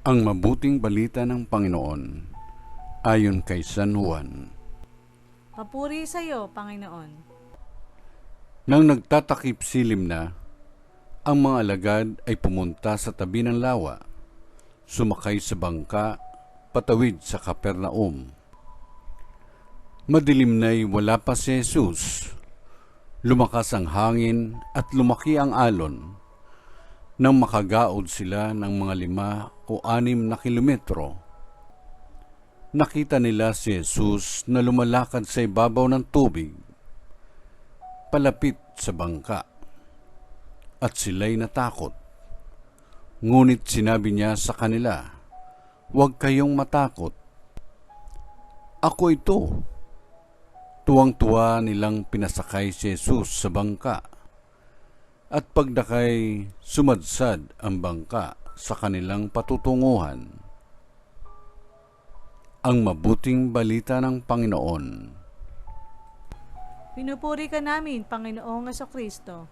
Ang mabuting balita ng Panginoon ayon kay San Juan. Papuri sa iyo, Panginoon. Nang nagtatakip silim na, ang mga alagad ay pumunta sa tabi ng lawa, sumakay sa bangka, patawid sa Kapernaum. Madilim na'y wala pa si Jesus. Lumakas ang hangin at lumaki ang alon. Nang makagaod sila ng mga 5 o 6 na kilometro, nakita nila si Jesus na lumalakad sa ibabaw ng tubig, palapit sa bangka, at sila'y natakot. Ngunit sinabi niya sa kanila, "Huwag kayong matakot. Ako ito." Tuwang-tuwa nilang pinasakay si Jesus sa bangka, at pagdakay sumadsad ang bangka sa kanilang patutunguhan. Ang mabuting balita ng Panginoon. Pinupuri ka namin, Panginoong Hesuscristo.